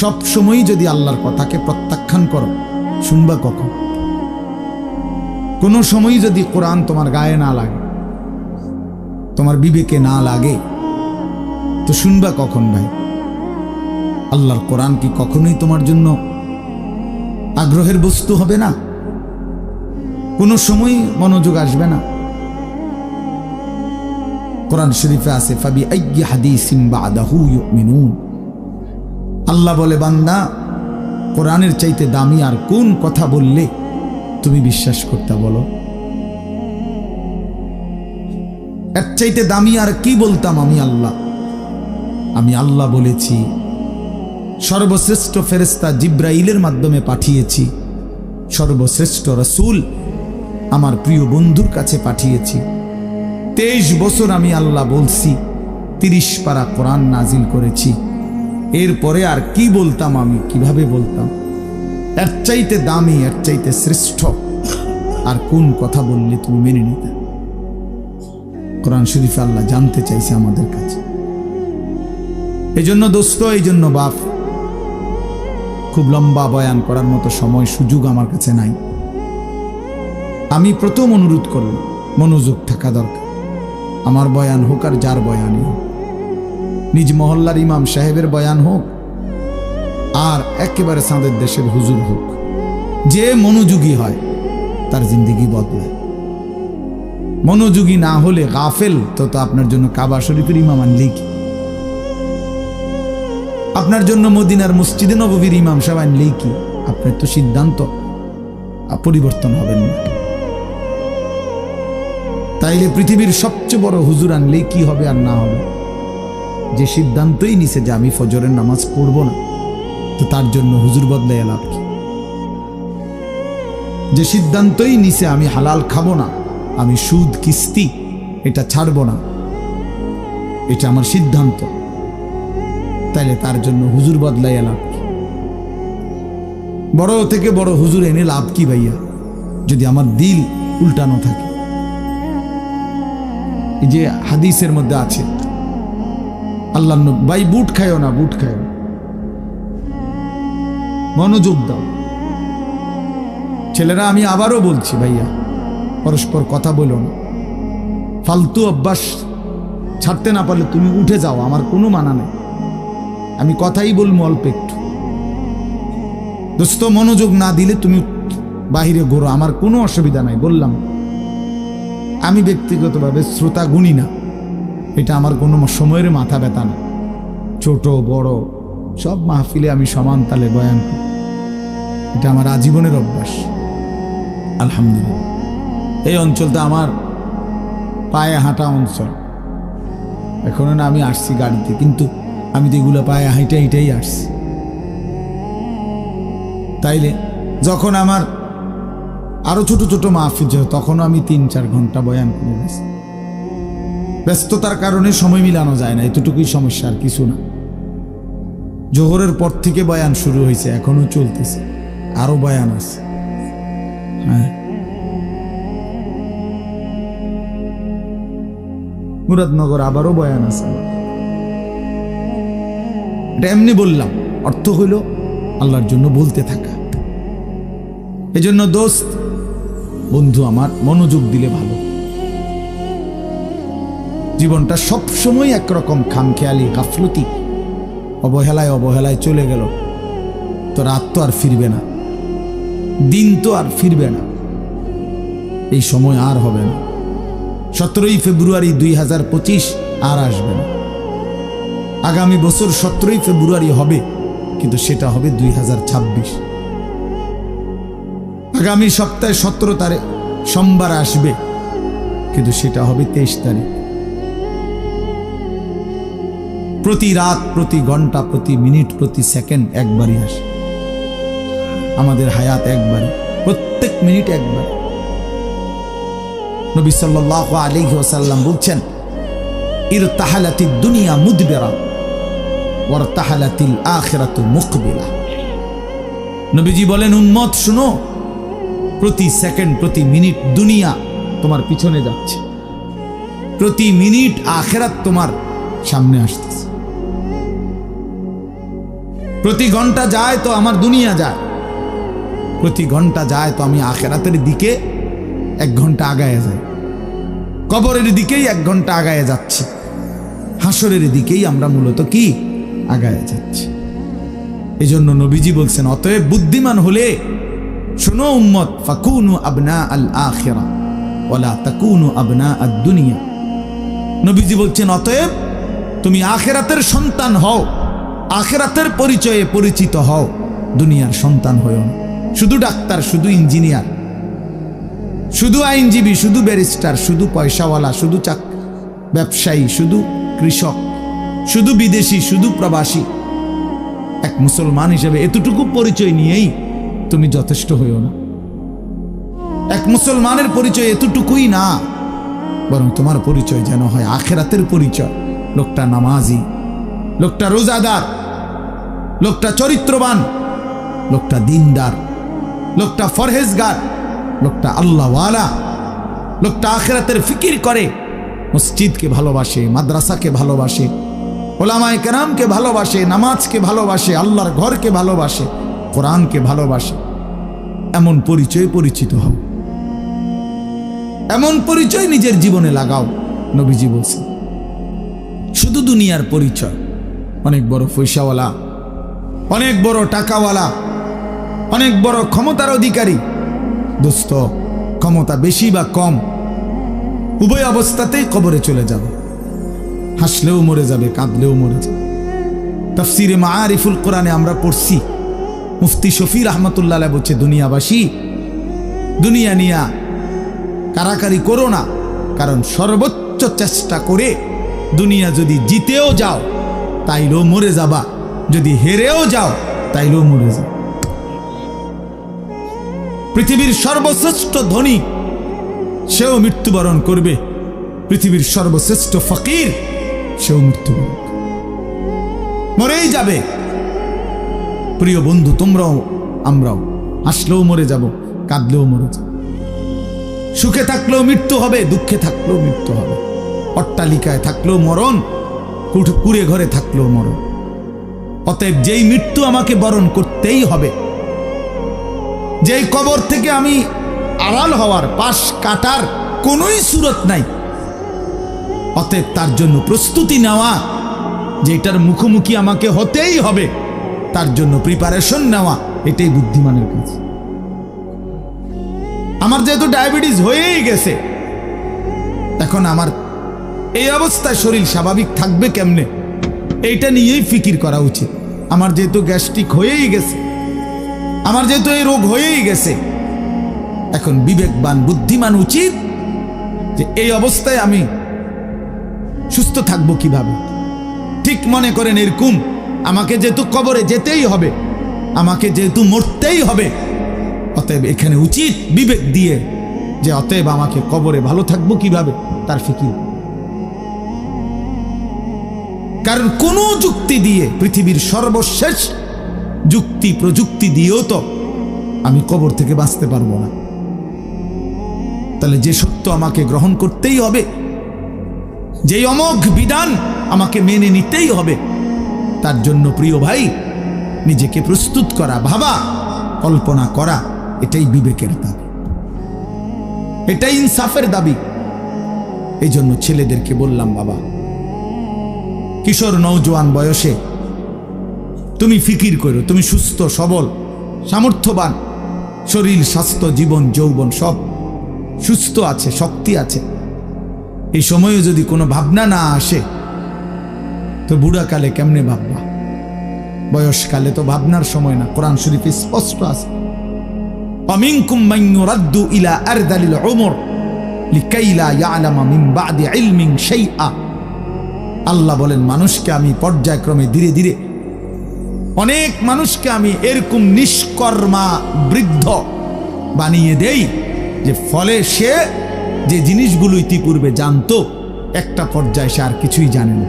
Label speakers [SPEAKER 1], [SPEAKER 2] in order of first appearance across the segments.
[SPEAKER 1] সব সময় যদি আল্লাহর কথাকে প্রত্যাখ্যান করো, শুনবা কখন? কোনো সময় যদি কোরআন তোমার গায়ে না লাগে, তোমার বিবেকে না লাগে, তো শুনবা কখন ভাই? আল্লাহর কোরআন কি কখনোই তোমার জন্য আগ্রহের বস্তু হবে না? কোনো সময় মনোযোগ আসবে না? কোরআন শরীফে আছে ফাবি আইয়ি হাদিসিন বাদাহু ইউমিনুন। আল্লাহ বলে, বান্দা, কোরআনের চাইতে দামি আর কোন কথা বললে তুমি বিশ্বাস করতে? বলো, এর চাইতে দামি আর কি বলতাম আমি আল্লাহ? আমি আল্লাহ বলেছি, সর্বশ্রেষ্ঠ ফেরেশতা জিব্রাইলের মাধ্যমে পাঠিয়েছি, সর্বশ্রেষ্ঠ রাসূল আমার প্রিয় বন্ধুর কাছে পাঠিয়েছি। 23 বছর আমি আল্লাহ বলছি, 30 পারা কোরআন নাজিল করেছি। এরপরে আর কি বলতাম? আমি কিভাবে বলতাম? এর চাইতে দামি, এর চাইতে শ্রেষ্ঠ আর কোন কথা বললে তুমি মেনে নিতে? কোরআন শরীফে আল্লাহ জানতে চাইছে আমাদের কাছে। এই জন্য দোস্ত, এই জন্য বাপ, খুব লম্বা বয়ান করার মতো সময় সুযোগ আমার কাছে নাই। আমি প্রথম অনুরোধ করব, মনোযোগ থাকা দরকার। আমার বয়ান হোক আর যার বয়ানই হোক, নিজ মহল্লার ইমাম সাহেবের বয়ান হোক আর একেবারে সাঁদের দেশের হুজুর হোক, যে মনোযোগী হয় তার জিন্দেগি বদলায়। মনোযোগী না হলে গাফেল, তো আপনার জন্য কাবা শরীফের ইমাম আনলেই কি? আপনার জন্য মদিনার মসজিদে নববীর ইমাম সাহেব আনলেই কি? আপনার তো সিদ্ধান্ত পরিবর্তন হবেন না। তাইলে পৃথিবীর সবচেয়ে বড় হুজুর আনলেই কি হবে আর না হবে? যে সিদ্ধান্তই নিছে যে আমি ফজরের নামাজ পড়ব না, তো তার জন্য হুজুর বদলাই লাভ কি? যে সিদ্ধান্তই নিছে আমি হালাল খাবো না, আমি সুদ কিস্তি এটা ছাড়বো না, এটা আমার সিদ্ধান্ত, তাইলে তার জন্য হুজুর বদলাই লাভ কি? বড় থেকে বড় হুজুর এনে লাভ কি ভাইয়া, যদি আমার দিল উল্টানো থাকে? এই যে হাদিসের মধ্যে আছে, আল্লাহ ভাই বুট খায়ও না, বুট খায়ও, মনোযোগ দাও। ছেলেরা, আমি আবারও বলছি ভাইয়া, পরস্পর কথা বলো না। ফালতু অভ্যাস ছাড়তে না পারলে তুমি উঠে যাও, আমার কোনো মানা নেই। আমি কথাই বলবো অল্প একটু। দোস্ত, মনোযোগ না দিলে তুমি বাহিরে ঘোরো, আমার কোনো অসুবিধা নাই। বললাম, আমি ব্যক্তিগতভাবে শ্রোতা গুণী না, এটা আমার কোনো সময়ের মাথা ব্যথা না। ছোট বড় সব মাহফিলে আমি সমান তালে বয়ান করি, এটা আমার আজীবনের অভ্যাস। আলহামদুলিল্লাহ, এই অঞ্চলটা আমার পায়ে হাঁটা অঞ্চল। এখনো না আমি আসছি গাড়িতে, কিন্তু আমি তো এগুলো পায়ে হেঁটেই আসছি। তাইলে যখন আমার আরো ছোট ছোট মাহফিল, তখনও আমি 3-4 ঘন্টা বয়ান করে গেছি। ব্যস্ততার কারণে সময় মিলানো যায় না, এতটুকুই সমস্যা, আর কিছু না। জোহরের পর থেকে বয়ান শুরু হয়েছে, এখনো চলতেছে, আরো বয়ান আছে। হ্যাঁ, মুরাদনগর আবারও বয়ান আছে। এটা এমনি বললাম, অর্থ হইল আল্লাহর জন্য বলতে থাকা। এজন্য দোস্ত, বন্ধু আমার, মনোযোগ দিলে ভালো। জীবনটা সবসময় একরকম খামখেয়ালি, গাফলতি, অবহেলায় চলে গেল, তো রাত তো আর ফিরবে না, দিন তো আর ফিরবে না, এই সময় আর হবে না। 17ই ফেব্রুয়ারি 2025 আর আসবে না। আগামী বছর 17ই ফেব্রুয়ারি হবে, কিন্তু সেটা হবে 2026। আগামী সপ্তাহে 17 তারিখ সোমবার আসবে, কিন্তু সেটা হবে 23 তারিখ। প্রতি রাত, প্রতি ঘন্টা, প্রতি মিনিট, প্রতি সেকেন্ড একবারই আসে। আমাদের হায়াত একবারই, প্রত্যেক মিনিট একবার। নবী সাল্লাল্লাহু আলাইহি ওয়াসাল্লাম বলছেন, ইরতাহালাতিদ দুনিয়া মুদবিরা ওয়ারতাহালাতিল আখিরাতু মুকবিলা। নবীজি বলেন, উম্মত শুনো, প্রতি সেকেন্ড, প্রতি মিনিট দুনিয়া তোমার পিছনে যাচ্ছে, প্রতি মিনিট আখিরাত তোমার সামনে আসতেছে। প্রতি ঘন্টা যায় তো আমার দুনিয়া যায়, প্রতি ঘন্টা যায় তো আমি আখিরাতের দিকে 1 ঘন্টা আগায় যাই, কবরের দিকেই 1 ঘন্টা আগায় যাচ্ছি, হাসরের দিকেই আমরা মূলত কি আগায় যাচ্ছি। এই জন্য নবীজি বলছেন, অতএব বুদ্ধিমান হলে শোনো উম্মত, ফাকুনু আবনা আল আখিরা ওয়ালা তাকুনু আবনা আদ দুনিয়া। নবীজি বলছেন, অতএব তুমি আখিরাতের সন্তান হও, আখিরাতের পরিচয়ে পরিচিত হও, দুনিয়ার সন্তান হও না। শুধু ডাক্তার, শুধু ইঞ্জিনিয়ার, শুধু আইনজীবী, শুধু ব্যারিস্টার, শুধু পয়সাওয়ালা, শুধু ব্যবসায়ী, শুধু কৃষক, শুধু বিদেশি, শুধু প্রবাসী, এক মুসলমান হিসেবে এতটুকু পরিচয় নিয়েই তুমি যথেষ্ট হইও না। এক মুসলমানের পরিচয় এতটুকুই না, বরং তোমার পরিচয় যেন হয় আখিরাতের পরিচয়। লোকটা নামাজি, লোকটা রোজাদার, লোকটা চরিত্রবান, লোকটা দিনদার, লোকটা ফরহেজগার, লোকটা আল্লাহওয়ালা, লোকটা আখিরাতের ফিকির করে, মসজিদকে ভালোবাসে, মাদ্রাসাকে ভালোবাসে, ওলামায়ে কেরামকে ভালোবাসে, নামাজকে ভালোবাসে, আল্লাহর ঘরকে ভালোবাসে, কোরআনকে ভালোবাসে। এমন পরিচয় পরিচিত হও, এমন পরিচয় নিজের জীবনে লাগাও। নবীজি বলছেন, শুধু দুনিয়ার পরিচয়, অনেক বড় পয়সাওয়ালা, অনেক বড় টাকাওয়ালা, অনেক বড় ক্ষমতার অধিকারী, দোস্ত ক্ষমতা বেশি বা কম উভয় অবস্থাতেই কবরে চলে যাবে, হাসলেও মরে যাবে, কাঁদলেও মরে যাবে। তাফসিরে মাআরিফুল কোরআনে আমরা পড়ছি, মুফতি শফি রহমতুল্লাহ আলাইহি বলছে, দুনিয়াবাসী, দুনিয়া নিয়া কারাকারি করো না, কারণ সর্বোচ্চ চেষ্টা করে দুনিয়া যদি জিতেও যাও তাইলেও মরে যাবা, যদি হেরেও যাও তাইলেও মরে যাও। পৃথিবীর সর্বশ্রেষ্ঠ ধনী সেও মৃত্যুবরণ করবে, পৃথিবীর সর্বশ্রেষ্ঠ ফকির সেও মৃত্যুবরণ মরেই যাবে। প্রিয় বন্ধু, তোমরাও আমরাও হাসলেও মরে যাব, কাঁদলেও মরে যাব, সুখে থাকলেও মৃত্যু হবে, দুঃখে থাকলেও মৃত্যু হবে, অট্টালিকায় থাকলেও মরণ, কুড়ে ঘরে থাকলেও মরণ। অতএব যেই মৃত্যু আমাকে বরণ করতেই হবে, যেই কবর থেকে আমি আড়াল হওয়ার, পাশ কাটার কোনোই সুরত নাই, অতএব তার জন্য প্রস্তুতি নেওয়া, যেটার মুখোমুখি আমাকে হতেই হবে, তার জন্য প্রিপারেশন নেওয়া, এটাই বুদ্ধিমানের কাজ। আমার যেহেতু ডায়াবেটিস হয়েই গেছে, এখন আমার এই অবস্থায় শরীর স্বাভাবিক থাকবে কেমনে, এইটা নিয়েই ফিকির করা উচিত। আমার যেহেতু গ্যাস্ট্রিক হয়েই গেছে, আমার যেহেতু এই রোগ হয়েই গেছে, এখন বিবেকবান বুদ্ধিমান উচিত যে এই অবস্থায় আমি সুস্থ থাকবো কিভাবে। ঠিক মনে করেন এরকম, আমাকে যেহেতু কবরে যেতেই হবে, আমাকে যেহেতু মরতেই হবে, অতএব এখানে উচিত বিবেক দিয়ে যে অতএব আমাকে কবরে ভালো থাকবো কিভাবে তার ফিকির। কারণ কোন যুক্তি দিয়ে, পৃথিবীর সর্বশেষ যুক্তি প্রযুক্তি দিয়েও তো আমি কবর থেকে বাঁচতে পারবো না। তাহলে যে সত্য আমাকে গ্রহণ করতেই হবে, যে অমোঘ বিধান আমাকে মেনে নিতেই হবে, তার জন্য প্রিয় ভাই নিজেকে প্রস্তুত করা, ভাবা, কল্পনা করা, এটাই বিবেকের দাবি, এটাই ইনসাফের দাবি। এই জন্য ছেলেদেরকে বললাম, বাবা, কিশোর নওজোয়ান বয়সে তুমি ফিকির করো, তুমি সুস্থ সবল সামর্থ্যবান, শরীর স্বাস্থ্য জীবন যৌবন সব সুস্থ আছে, শক্তি আছে, এই সময়ে যদি কোনো ভাবনা না আসে তো বুড়াকালে কেমনে ভাববা? বয়সকালে তো ভাবনার সময় না। কোরআন শরীফে স্পষ্ট আছে, আমিনকুম মান ইউরাদ্দু ইলা আরদালিল উমর লিকাই লা ইয়ালামা মিন বাদি ইলমিন শাইআ। আল্লাহ বলেন, মানুষকে আমি পর্যায়ক্রমে ধীরে ধীরে অনেক মানুষকে আমি এরকম নিষ্কর্মা বৃদ্ধ বানিয়ে দেই যে ফলে সে যে জিনিসগুলো ইতিপূর্বে জানতো, একটা পর্যায়ে সে আর কিছুই জানে না,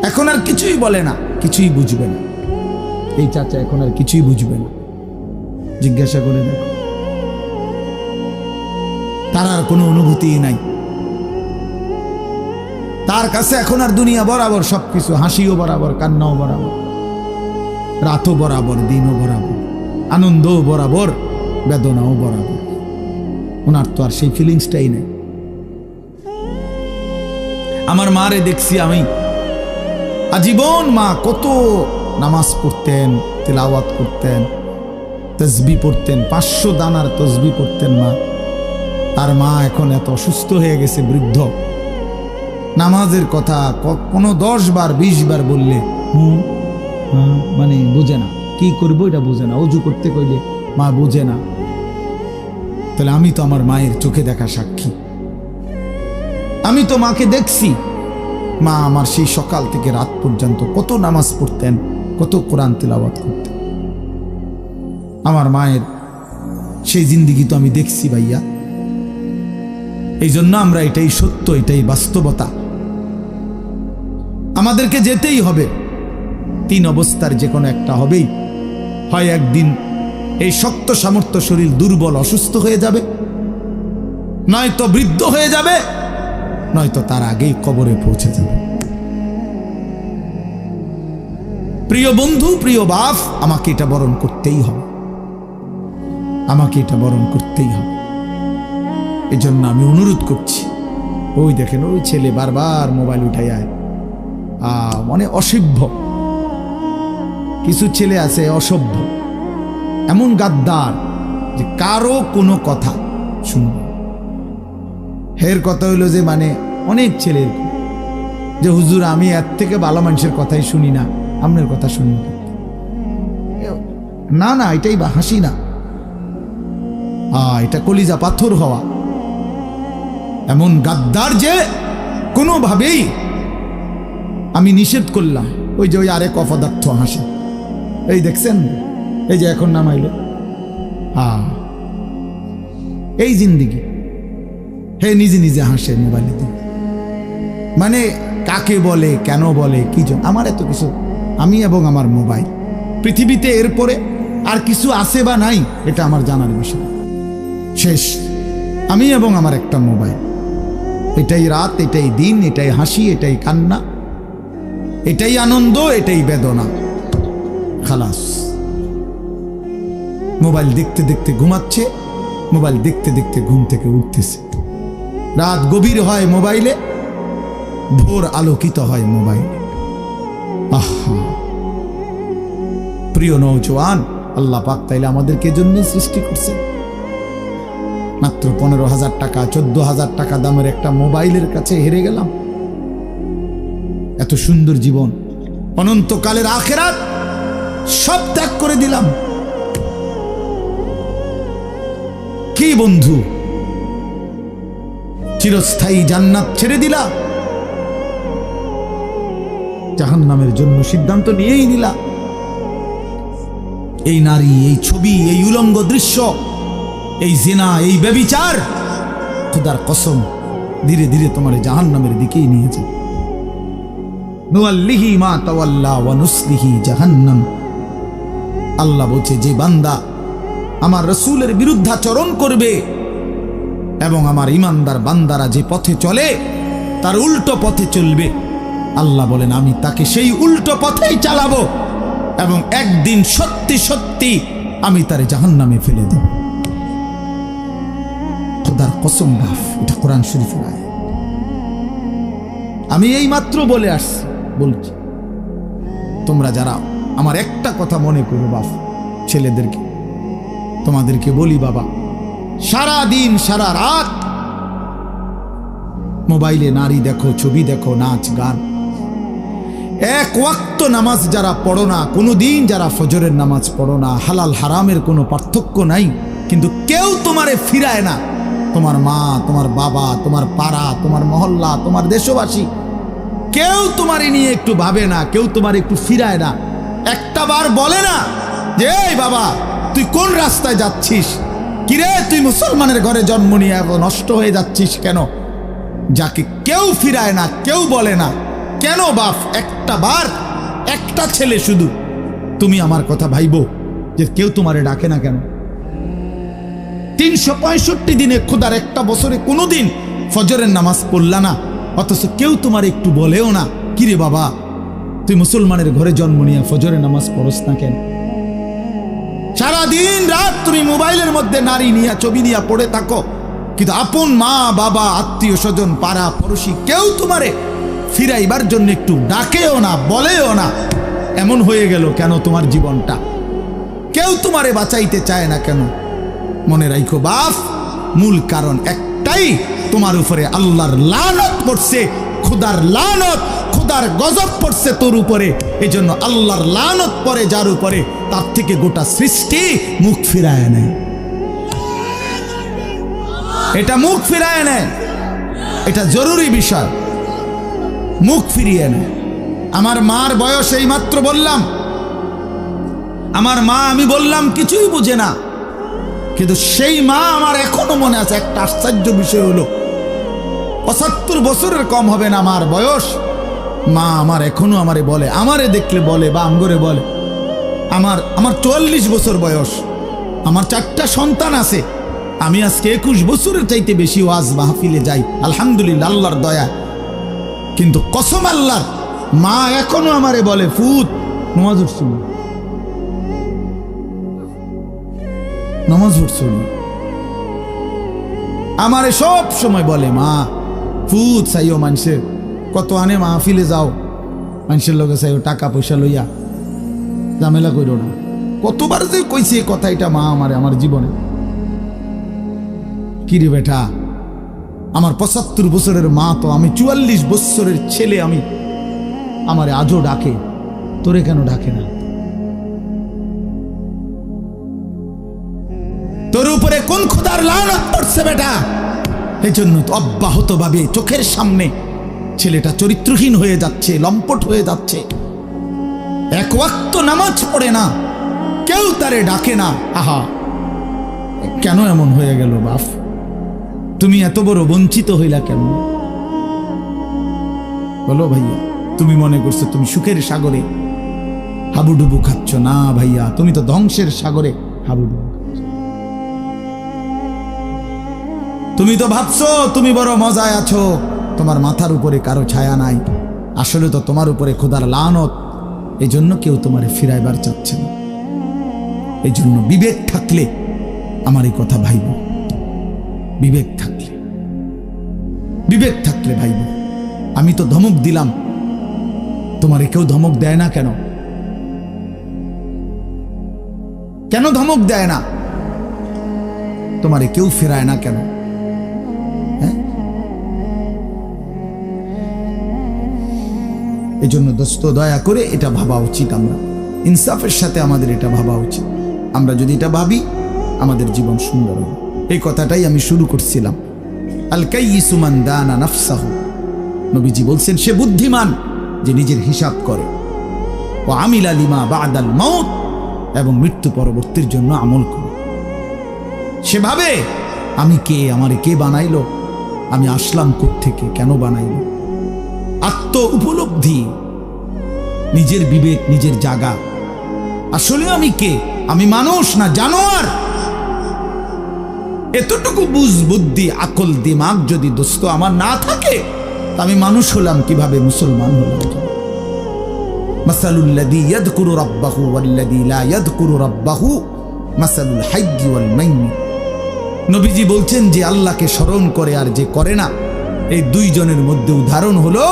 [SPEAKER 1] এখন আর কিছুই বলে না, কিছুই বুঝবে না। এই চাচা এখন আর কিছুই বুঝবে না, জিজ্ঞাসা করে দেখো, তার আর কোনো অনুভূতি নাই। তার কাছে এখন আর দুনিয়া বরাবর, সবকিছু, হাসিও বরাবর, কান্নাও বরাবর, রাতও বরাবর, দিনও বরাবর, আনন্দও বরাবর, বেদনাও বরাবর। ওনার তো আর সেই ফিলিংসটাই নেই। আমার মারে দেখছি আমি, আজীবন মা কত নামাজ পড়তেন, তিলাওয়াত করতেন, তসবিহ পড়তেন, 500 দানার তসবিহ পড়তেন মা। আর মা এখন এত অসুস্থ হয়ে গেছে, বৃদ্ধ। নামাজের কথা কোনো 10 বার 20 বার বললে মানে বোঝে না, কি করবো এটা বোঝে না। অজু করতে কইলে মা বোঝে না। তাহলে আমি তো আমার মায়ের চোখে দেখা সাক্ষী। আমি তো মাকে দেখছি। মা আমার সেই সকাল থেকে রাত পর্যন্ত কত নামাজ পড়তেন, কত কোরআন তিলাওয়াত করতেন। আমার মায়ের সেই জিন্দিগি তো আমি দেখছি ভাইয়া। এই জন্য আমরা, এটাই সত্য, এটাই বাস্তবতা, আমাদেরকে যেতেই হবে। 3 অবস্থার যে কোনো একটা হবেই। হয় একদিন এই শক্ত সামর্থ্য শরীর দুর্বল, অসুস্থ হয়ে যাবে, নয়তো বৃদ্ধ হয়ে যাবে, নয়তো তার আগেই কবরে পৌঁছে যাবে। প্রিয় বন্ধু, প্রিয় বাপ, আমাকে এটা বরণ করতেই হবে, আমাকে এটা বরণ করতেই হবে। এজন্য আমি অনুরোধ করছি, ওই দেখেন ওই ছেলে বারবার মোবাইল উঠাই আয়, মানে অসভ্য কিছু ছেলে আছে, অসভ্য, এমন গাদ্দার যে কারো কোনো কথা শুনবে। হের কথা হইলো যে মানে অনেক ছেলের যে হুজুর আমি এর থেকে ভালো মানুষের কথাই শুনি না, আপনার কথা শুনি না। না, এটাই বা হাসি না, এটা কলিজা পাথর হওয়া। এমন গাদ্দার যে কোনোভাবেই আমি নিষেধ করলাম। ওই যে ওই আরেক অপদার্থ হাসে, এই দেখছেন, এই যে এখন নামাইলো, এই জিন্দিগি। হে নিজে নিজে হাসে মোবাইলে দিয়ে, মানে কাকে বলে, কেন বলে, কি জন্য, আমার এত কিছু, আমি এবং আমার মোবাইল। পৃথিবীতে এরপরে আর কিছু আছে বা নাই এটা আমার জানার বিষয়। শেষ আমি এবং আমার একটা মোবাইল। এটাই রাত, এটাই দিন, এটাই হাসি, এটাই কান্না, এটাই আনন্দ, এটাই বেদনা। খালাস। মোবাইল দেখতে দেখতে ঘুমাচ্ছে, মোবাইল দেখতে দেখতে ঘুম থেকে উঠতেছে। রাত গভীর হয় মোবাইলে, ভোর আলোকিত হয় মোবাইলে। আহা, প্রিয় নওজোয়ান, আল্লাহ পাক তাইলে আমাদেরকে জন্যই সৃষ্টি করছে। মাত্র 15,000 টাকা 14,000 টাকা দামের একটা মোবাইলের কাছে হেরে গেলাম। এত সুন্দর জীবন, অনন্তকালের আখিরাত সব ত্যাগ করে দিলাম। কি বন্ধু, চিরস্থায়ী জান্নাত ছেড়ে দিলা, জাহান্নামের জন্য সিদ্ধান্ত নিয়েই নিলা। এই নারী, এই ছবি, এই উলঙ্গ দৃশ্য, এই জিনা, এই ব্যভিচার, খোদার কসম ধীরে ধীরে তোমার জাহান্নামের দিকেই নিয়ে যাবে। নুআল্লিহি মা তাওয়াল্লা ওয়া নুসলিহি জাহান্নাম। আল্লাহ বলছে, যে বান্দা আমার রাসূলের বিরুদ্ধাচরণ করবে এবং আমার ঈমানদার বান্দারা যে পথে চলে তার উল্টো পথে চলবে, আল্লাহ বলেন আমি তাকে সেই উল্টো পথেই চালাবো এবং একদিন সত্যি সত্যি আমি তারে জাহান্নামে ফেলে দেব। খোদার কসম বাপ, এটা কোরআন শরীফের আয়াত। আমি এই মাত্র বলে আসছি, বলছি তোমরা যারা আমার একটা কথা মনে করো বাপ, ছেলেদেরকে তোমাদেরকে বলি, বাবা সারা দিন সারা রাত মোবাইলে নারী দেখো, ছবি দেখো, নাচ গান, এক ওয়াক্ত নামাজ যারা পড়ো না, কোনোদিন যারা ফজরের নামাজ পড়ো না, হালাল হারামের কোনো পার্থক্য নাই, কিন্তু কেউ তোমারে ফিরায় না। তোমার মা, তোমার বাবা, তোমার পাড়া, তোমার মহল্লা, তোমার দেশবাসী, কেউ তোমারে নিয়ে একটু ভাবে না, কেউ তোমার একটু ফিরায় না। একটা বার বলে না যে এই বাবা তুই কোন রাস্তায় যাচ্ছিস, কিরে তুই মুসলমানের ঘরে জন্ম নিয়ে নষ্ট হয়ে যাচ্ছিস কেন? যাকে কেউ ফিরায় না, কেউ বলে না। কেন বাপ? একটা বার, একটা ছেলে শুধু তুমি আমার কথা ভাইবো যে কেউ তোমারে ডাকে না কেন? 365 দিনে খোদার একটা বছরে কোনোদিন ফজরের নামাজ পড়লা না, অথচ কেউ তোমার একটু বলেও না, কিরে বাবা তুই মুসলমানের ঘরে জন্ম নিয়ে ফজরের নামাজ পড়স না কেন? সারাদিন রাত তুমি মোবাইলের মধ্যে নারী নিয়ে ছবি নিয়ে পড়ে থাকো, কিন্তু আপন মা বাবা আত্মীয় স্বজন পাড়া পড়োশি কেউ তোমারে ফিরাইবার জন্য একটু ডাকেও না, বলেও না। এমন হয়ে গেল কেন তোমার জীবনটা? কেউ তোমারে বাঁচাইতে চায় না কেন? মনে রাখো বাপ, মূল কারণ একটাই, তোমার উপরে আল্লাহর লানত পড়ছে, খোদার লানত, খোদার গজব পড়ছে তোর উপরে। এই জন্য আল্লাহর লানত পড়ে যার উপরে, তার থেকে গোটা সৃষ্টি মুখ ফিরায় নেয়। এটা মুখ ফিরায় নেয়, এটা জরুরি বিষয়, মুখ ফিরিয়ে নেয়। আমার মার বয়স এই মাত্র বললাম, আমার মা আমি বললাম কিছুই বুঝে না, কিন্তু সেই মা আমার এখনো মনে আছে। একটা আশ্চর্য বিষয় হলো ৭৫ বছরের কম হবে না আমার বয়স। মা আমার এখনো আমারে বলে, আমারে দেখলে বলে বা আমগরে বলে, আমার ৪৪ বছর বয়স, আমার 4টা সন্তান আছে, আমি আজকে 21 বছরের চাইতে বেশি ওয়াজ মাহফিলে যাই আলহামদুলিল্লাহ আল্লাহর দয়া। কিন্তু কসম আল্লাহর, মা এখনো আমারে বলে, ফুত নামাজ পড়ছো না, নামাজ পড়ছো না। আমারে সব সময় বলে, মা ফুত চাইও মানুষের, কত আনে মাহফিলে যাও, মানুষের লগে চাইও টাকা পয়সা লইয়া, ঝামেলা করো না। কতবার যে কইছে এই কথা, এটা মা আমারে আমার জীবনে। কিরে বেটা, আমার ৭৫ বছরের মা তো, আমি ৪৪ বছরের ছেলে, আমি আমারে আজও ডাকে, তোরে কেন ডাকে না? তোর উপরে কোন খোদার লানত পড়ছে বেটা? এই জন্য তো অব্যাহত ভাবে চোখের সামনে ছেলেটা চরিত্রহীন হয়ে যাচ্ছে, লম্পট হয়ে যাচ্ছে, এক ওয়াক্ত নামাজ পড়ে না, কেউ তারে ডাকে না। আহা, কেন এমন হয়ে গেল বাপ? তুমি এত বড় বঞ্চিত হইলা কেন? বলো ভাইয়া, তুমি মনে করছো তুমি সুখের সাগরে হাবুডুবু খাচ্ছ? না ভাইয়া, তুমি তো ধ্বংসের সাগরে হাবুডুবু খাচ্ছ। তুমি তো ভাবছো তুমি বড় মজায় আছো, তোমার মাথার উপরে কারো ছায়া নাই। আসলে তো তোমার উপরে খোদার লানত, এই জন্য কেউ তোমারে ফিরাইবার চাচ্ছে না। এই জন্য বিবেক থাকলে আমার এই কথা ভাইব, বিবেক থাকলে, বিবেক থাকলে ভাইব। আমি তো ধমক দিলাম, তোমারে কেউ ধমক দেয় না কেন? কেন ধমক দেয় না? তোমারে কেউ ফেরায় না কেন? এই জন্য দোস্ত, দয়া করে এটা ভাবা উচিত, আমরা ইনসাফের সাথে আমাদের এটা ভাবা উচিত। আমরা যদি এটা ভাবি, আমাদের জীবন সুন্দর হবে। এই কথাটাই আমি শুরু করছিলাম। আল কাইয়িসু মান দানা নাফসাহু, নবীজি বলছেন, সে বুদ্ধিমান যে নিজের হিসাব করে। ও আমিলা লিমা বাদাল মাউত, এবং মৃত্যু পরবর্তীর জন্য আমল করে। সেভাবে আমি কে, আমারে কে বানাইলো, আমি আসলাম কোত্থেকে, কেন বানাইলো, আত্ম উপলব্ধি, নিজের বিবেক, নিজের জাগা। আসলে আমি কে? আমি মানুষ না জানোয়ার? এতটুকু বুঝ, বুদ্ধি, আকল, দিমাগ যদি দোস্ত আমার না থাকে, আমি মানুষ হলাম কিভাবে, মুসলমান হলাম? মাসালুল্লাযী ইয়াযকুরু রাব্বাহু ওয়াল্লাযী লা ইয়াযকুরু রাব্বাহু মাসালুল হাইয়্যি ওয়াল মাইয়্যিত। নবীজি বলছেন, যে আল্লাহকে স্মরণ করে আর যে করে না, এই দুইজনের মধ্যে উদাহরণ হলো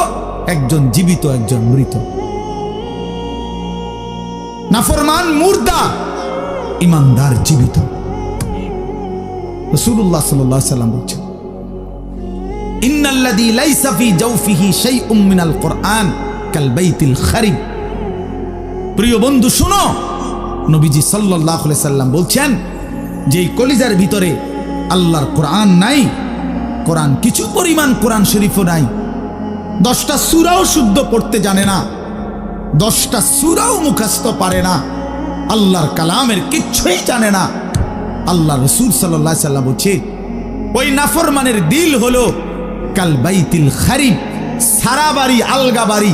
[SPEAKER 1] একজন জীবিত, একজন মৃত। নাফরমান মুর্দা, ইমানদার জীবিত। রাসূলুল্লাহ সাল্লাল্লাহু আলাইহি ওয়াসাল্লাম বলছেন, ইন্নাল্লাযী লাইসা ফি জাওফিহি শাইউম মিনাল কুরআন কাল বাইতিল খারিব। প্রিয় বন্ধু শুনো, নবীজি সাল্লাল্লাহু আলাইহি ওয়াসাল্লাম বলছেন, যে কলিজার ভিতরে আল্লাহর কোরআন নাই, কোরআন কিছু পরিমাণ কোরআন শরীফও নাই, 10টা সূরাও শুদ্ধ পড়তে জানে না, 10টা সূরাও মুখস্থ পারে না, আল্লাহর কালামের কিচ্ছুই জানে না, আল্লাহ রাসূল সাল্লাল্লাহু আলাইহি ওয়াসাল্লাম বলছে, ওই নাফরমানের দিল হলো কাল বাইতিল খারিব, সারা বাড়ি, আলগা বাড়ি,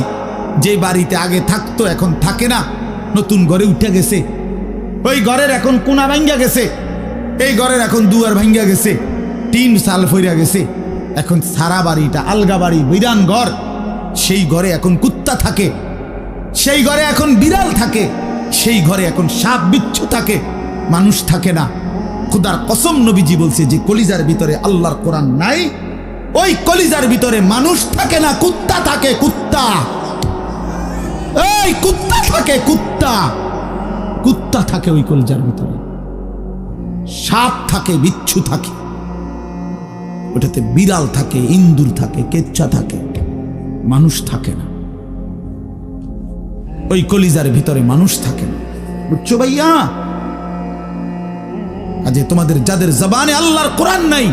[SPEAKER 1] যে বাড়িতে আগে থাকতো এখন থাকে না, নতুন ঘরে উঠে গেছে, ওই ঘরের এখন কোনা ভাঙ্গা গেছে, এই ঘরের এখন দুয়ার ভাঙ্গা গেছে, টিন সাল ফইরা গেছে, এখন সারা বাড়িটা আলগা বাড়ি, বিরান ঘর, সেই ঘরে এখন কুত্তা থাকে, সেই ঘরে এখন বিড়াল থাকে, সেই ঘরে এখন সাপ বিচ্ছু থাকে, মানুষ থাকে না। খুদার কসম নবীজি বলছে যে কলিজার ভিতরে আল্লাহর কোরআন নাই, ওই কলিজার ভিতরে মানুষ থাকে না, কুত্তা থাকে, কুত্তা। এই কুত্তা থাকে, কুত্তা, কুত্তা থাকে ওই কলিজার ভিতরে, সাপ থাকে, বিচ্ছু থাকে, ওটাতে বিড়াল থাকে, ইন্দুর থাকে, কেচ্চা থাকে, মানুষ থাকে না। ওই কলিজার ভিতরে মানুষ থাকে না, বুঝছো ভাইয়া? আজে তোমাদের যাদের জবানে আল্লাহর কোরআন নাই,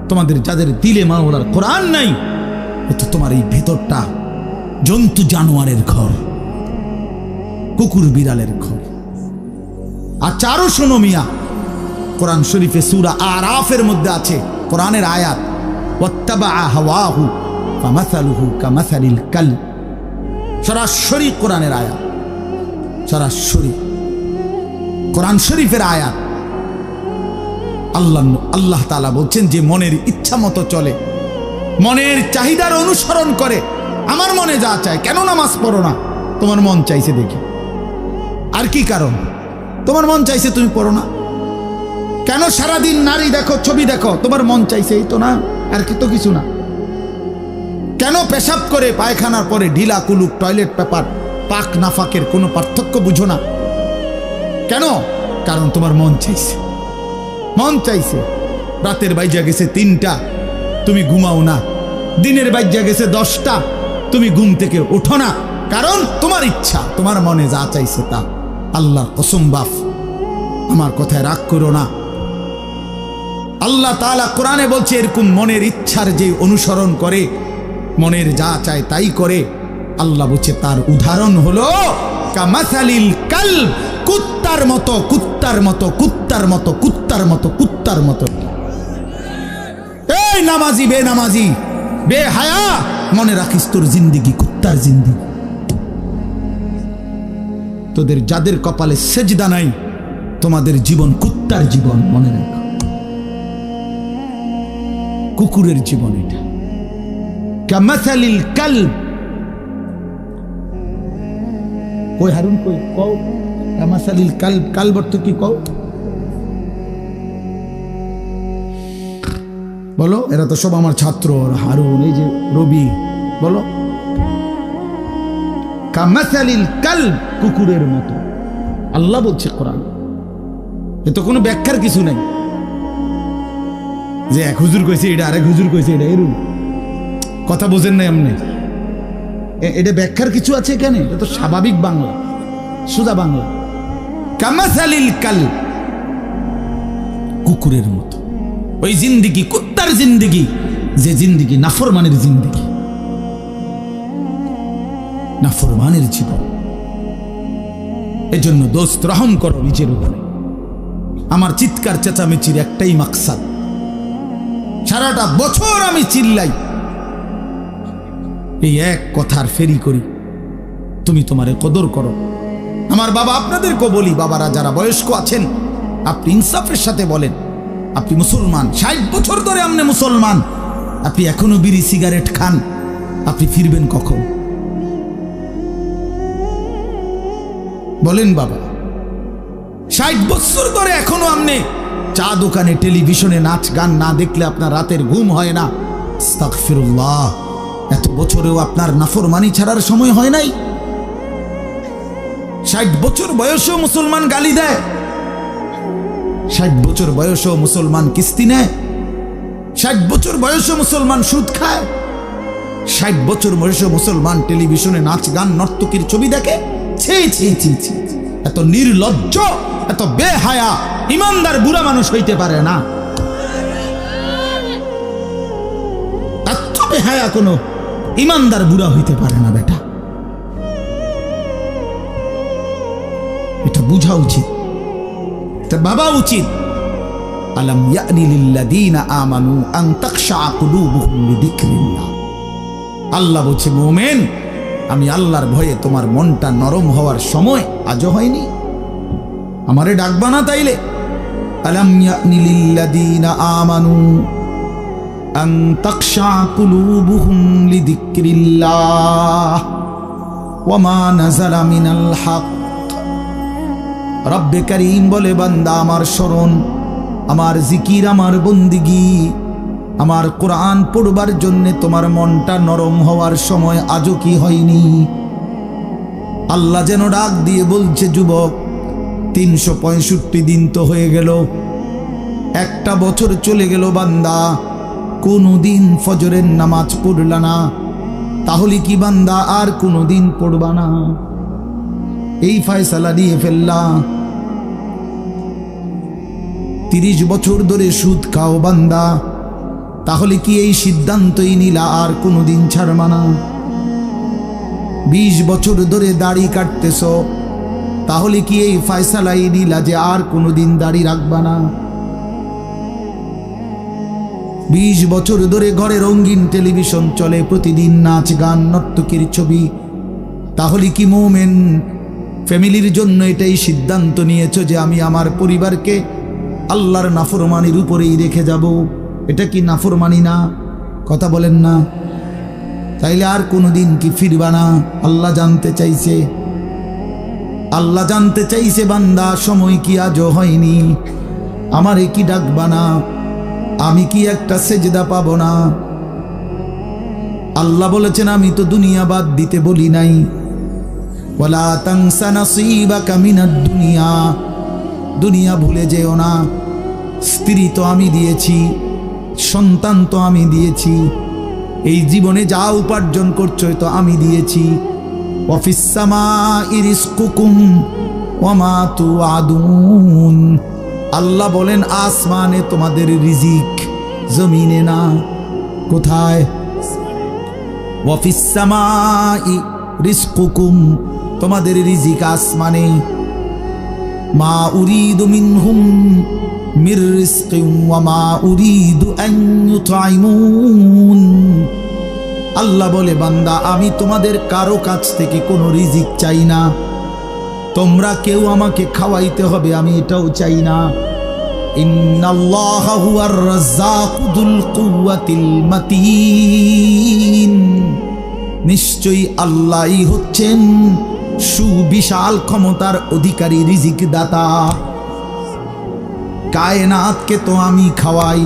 [SPEAKER 1] তোমাদের যাদের দিলে মাওলার কোরআন নাই, তো তোমার এই ভেতরটা জন্তু জানোয়ারের ঘর, কুকুর বিড়ালের ঘর। আর চারো শোনো মিয়া, কোরআন শরীফে সূরা আরাফের মধ্যে আছে কোরআনের আয়াত, ওয়াত্তাবা হাওয়াহু ফামাসালুহু কামাসালিল কালব। সরাসরি কোরআনের আয়াত, সরাসরি কোরআন শরীফের আয়াত। আল্লাহ তাআলা বলছেন যে মনের ইচ্ছা মতো চলে, মনের চাহিদার অনুসরণ করে। আমার মনে যা চায়, কেন নামাজ পড়ো না? তোমার মন চাইছে দেখি। আর কি কারণ? তোমার মন চাইছে, তুমি পড়ো না কেন? সারাদিন নারী দেখো, ছবি দেখো, তোমার মন চাইছে, এই তো না, আর কি তো কিছু না। কেন পেশাব করে পায়খানার পরে ঢিলা কুলুক টয়লেট পেপার, পাক নাফাকের কোনো পার্থক্য বুঝো না কেন? কারণ তোমার মন চাইছে, মন চাইছে। রাতের বাইজা গেছে 3টা, তুমি ঘুমাও না। দিনের বাইজা গেছে 10টা, তুমি ঘুম থেকে ওঠো না, কারণ তোমার ইচ্ছা, তোমার মনে যা চাইছে তা। আল্লাহর কসম বাপ, আমার কথায় রাগ করো না। আল্লাহ তাআলা কোরআনে বলছে এরকম মনের ইচ্ছার যে অনুসরণ করে, মনের যা চায় তাই করে, আল্লাহ বলছে তার উদাহরণ হলো কামাসালিল কালব, কুত্তার মতো, কুত্তার মতো, কুত্তার মতো, কুত্তার মতো, কুত্তার মতো। এই নামাজি বেনামাজি বেহায়া, মনে রাখিস তোর জিন্দেগি কুত্তার জিন্দেগি। তোদের যাদের কপালে সেজদা নাই, তোমাদের জীবন কুত্তার জীবন, মনে রাখো, কুকুরের জীবন এটা। কামাসালিল কালব, কই হারুন কই কও, কামাসালিল কালব, কালব অর্থ কি কও বলো? এরা তো সব আমার ছাত্র, হারুন, এই যে রবি, বলো। কামাসালিল কালব, কুকুরের মতো আল্লাহ বলছে কোরআন। এ তো কোনো ব্যাখ্যার কিছু নাই যে এক হুজুর কইছে এটা, আরেক হুজুর কইছে এটা, এরকম কথা বোঝেন না এমনি। এটা ব্যাখ্যার কিছু আছে এখানে? এটা তো স্বাভাবিক বাংলা, সোজা বাংলা। কামাসালিল কালব, কুকুরের মতো। ওই জিন্দেগি কুত্তার জিন্দেগি, যে জিন্দেগি নাফরমানের জিন্দেগি, নাফরমানের জীবন। এজন্য দোস্ত রহম করো নিজের উপরে। আমার চিৎকার চেঁচামেচির একটাই মাকসাদ, সারাটা বছর আমি চিল্লাই, এই এক কথার ফেরি করি, তুমি তোমারে কদর করো। আমার বাবা, আপনাদেরকে বলি, বাবারা যারা বয়স্ক আছেন, আপনি ইনসাফের সাথে বলেন, আপনি মুসলমান, 60 বছর ধরে আপনি মুসলমান, আপনি এখনো বিড়ি সিগারেট খান, আপনি ফিরবেন কখন? বলেন বাবা, 60 বছর ধরে এখনো আপনি চা দোকানে, টেলিভিশনে নাচ গান না দেখলে আপনার রাতের ঘুম হয় না। আস্তাগফিরুল্লাহ, এত বছরেও আপনার নাফরমানি ছাড়ার সময় হয় নাই? 60 বছর বয়সেও মুসলমান গালি দেয়, 60 বছর বয়সেও মুসলমান কিস্তি নেয়, 60 বছর বয়সেও মুসলমান সুদ খায়, 60 বছর বয়সেও মুসলমান টেলিভিশনে নাচ গান নর্তকীর ছবি দেখে। ছি ছি ছি ছি, এত নির্লজ্জ, এত বেহায়া ইমানদার বুড়া মানুষ হইতে পারে না। এত বেহায়া কোনো ইমানদার বুড়া হইতে পারে না বেটা, এটা বুঝা উচিত, এটা ভাবা উচিত। আলাম ইয়ানি লিল্লাযীনা আমানু আন তাখশা কুলুবুহুম লিযিকরিল্লাহ। আল্লাহ বলছে, মুমিন, আমি আল্লাহর ভয়ে তোমার মনটা নরম হওয়ার সময় আজও হয়নি? আমারে ডাকবা না তাইলে? আলাম ইয়ানি লিল্লাযীনা আমানু, আন তাখশা কুলুবুহুম লিযিকরিল্লাহ ওয়া মা নাযালা মিনাল হক। রব্বে কারীম বলে, বান্দা আমার স্মরণ, আমার জিকির, আমার বন্দিগি, আমার কোরআন পড়বার জন্য তোমার মনটা নরম হওয়ার সময় আজও কি হয়নি? আল্লাহ যেন ডাক দিয়ে বলছে, যুবক 365 দিন তো হয়ে গেল, একটা বছর চলে গেল, বান্দা কোনোদিন ফজরের নামাজ পড়লা না, তাহলে কি বান্দা আর কোনোদিন পড়বা না? এই ফয়সালা দিয়ে ফেললা। 30 বছর ধরে সুদ খাও বান্দা, তাহলে কি এই সিদ্ধান্তই নিলা আর কোনোদিন ছাড়বা না? 20 বছর ধরে দাড়ি কাটতেছ, তাহলে কি এই ফয়সালাই নিলা যে আর কোনোদিন দাড়ি রাখবা না? 20 বছর ধরে ঘরে রঙিন টেলিভিশন চলে, প্রতিদিন নাচ গান নর্তকীর ছবি, তাহলে কি মোমেন ফ্যামিলির জন্য এটাই সিদ্ধান্ত নিয়েছো যে আমি আমার পরিবারকে আল্লাহর নাফরমানির উপরেই রেখে যাব? এটা কি নাফরমানি না? কথা বলেন না? তাইলে আর কোনোদিন কি ফিরবা না? আল্লাহ জানতে চাইছে, আল্লাহ জানতে চাইছে, বান্দা সময় কি আজও হয়নি? আমারে কি ডাকবা না? আমি কি একটা সেজদা পাবো না? আল্লাহ বলেছেন, আমি তো দুনিয়া বাদ দিতে বলি নাই, ওয়ালা তানসা নাসীবাকা মিনাদ দুনিয়া, দুনিয়া ভুলে যেও না। স্ত্রী তো আমি দিয়েছি, সন্তান তো আমি দিয়েছি, এই জীবনে যা উপার্জন করছো তো আমি দিয়েছি। ওয়াফিস সামাই রিজকুকুম ওয়া মা তুআদুন, আল্লাহ বলেন আসমানে তোমাদের রিজিক, জমিনে না। কোথায়? ওয়াফিস সামাই রিজকুকুম, তোমাদের রিজিক আসমানে। মা উরিদু মিনহুম মির রিজকিন ওয়া মা উরিদু আন ইউতঈমুন, আল্লাহ বলে, বান্দা আমি তোমাদের কারো কাছ থেকে কোনো রিজিক চাই না, তোমরা কেউ আমাকে খাওয়াইতে হবে আমি এটাও চাই না। ইন্নাল্লাহা হুয়ার রাজ্জাকু যুল কুওয়াতিল মাতিন, নিশ্চয়ই আল্লাহই হচ্ছেন সুবিশাল ক্ষমতার অধিকারী, রিজিক দাতা। কায়নাতকে তো আমি খাওয়াই,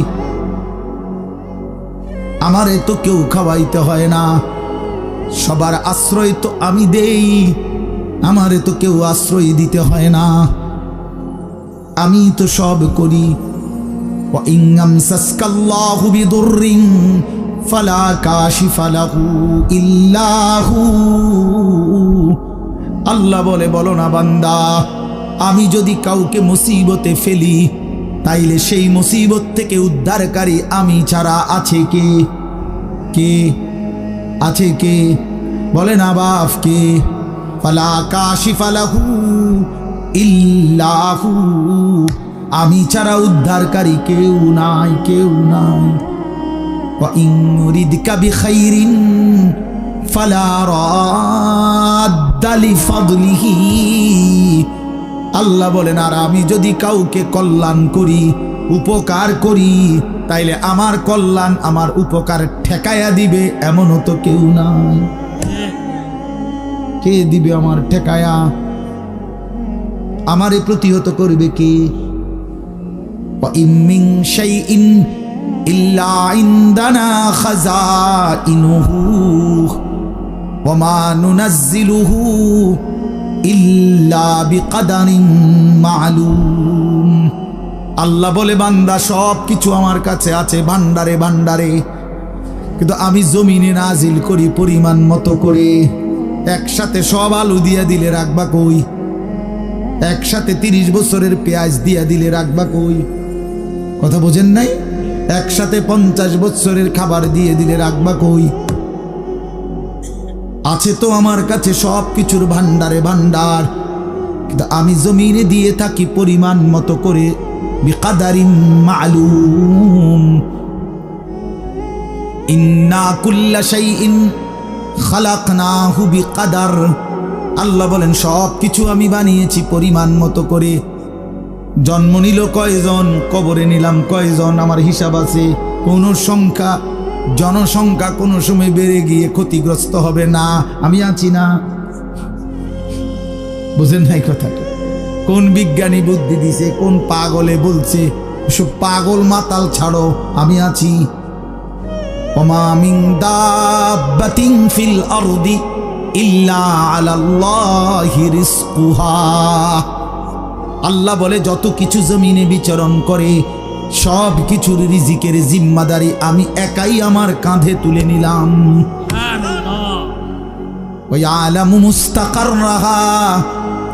[SPEAKER 1] আমারে তো কেউ খাওয়াইতে হয় না। সবার আশ্রয় তো আমি দেই, আমারে তো কেউ আশ্রয় দিতে হয় না, আমি তো সব করি। ওয়া ইন আমসাসকাল্লাহু বিদুররিন ফালা কাশিফা লাহু ইল্লা হু, আল্লাহ বলে, বলো না বান্দা, আমি যদি কাউকে মুসিবতে ফেলি, তাইলে সেই মুসিবত থেকে উদ্ধারকারী আমি ছাড়া আছে কে? কে আছে? কে বলে না বাপ? কে? ফালা কাশিফা লাহু ইল্লা হু, আমি ছাড়া উদ্ধারকারী কেউ নাই, কেউ নাই। ওয়া ইন ইউরিদকা বিখাইরিন ফালা রাদ্দা লিফাদলিহি, আল্লাহ বলেন, আর আমি যদি কাউকে কল্যাণ করি, উপকার করি, তাইলে আমার কল্যাণ, আমার উপকার ঠেকায়া দিবে এমনও তো কেউ নাই। কে দিবে আমার ঠেকায়া? আমারে প্রতিহত করবে কে? ওয়া ইন মিন শাইইন ইল্লা ইনদানা খাযাইনুহু ওয়া মা নুনাজ্জিলুহু ইল্লা বিকাদারিন মা'লুম, আল্লাহ বলে, বান্দা সব কিছু আমার কাছে আছে ভান্ডারে ভান্ডারে, কিন্তু আমি জমিনে নাজিল করি পরিমাণ মতো করে। একসাথে সব আলু দিয়া দিলে রাখবা কই? একসাথে 30 বছরের পেঁয়াজ দিয়া দিলে রাখবা কই? কথা বোঝেন নাই? একসাথে 50 বছরের খাবার দিয়ে দিলে রাখবা কই? আছে তো আমার কাছে সব কিছুর ভান্ডারে ভান্ডার, কিন্তু আমি জমিনে দিয়ে থাকি পরিমাণ মতো করে, বিকাদারিন মা'লুম। ইন্না কুল্লা শাইইন খালাকনাহু বিকাদার, আল্লাহ বলেন সব কিছু আমি বানিয়েছি পরিমাণ মতো করে। জন্ম নিল কয়জন, কবরে নিলাম কয়জন, আমার হিসাব আছে। কোনো সংখ্যা জনসংখ্যা কোনো সময় বেড়ে গিয়ে ক্ষতিগ্রস্ত হবে না। আমি আছি না? বুঝেন নাই কথাটা? কোন বিজ্ঞানী বুদ্ধি দিছে, কোন পাগলে বলছে? সব পাগল মাতাল ছাড়ো, আমি আছি। ওমা মিন দাব্বাতিন ফিল আরদি ইল্লা আলাল্লাহি রিজকুহা। আল্লাহ বলে যত কিছু জমিনে বিচরণ করে সব কিছুর রিজিকের জিম্মাদারি আমি একাই আমার কাঁধে তুলে নিলাম। ওয়া ইয়ালামু মুস্তাকাররাহা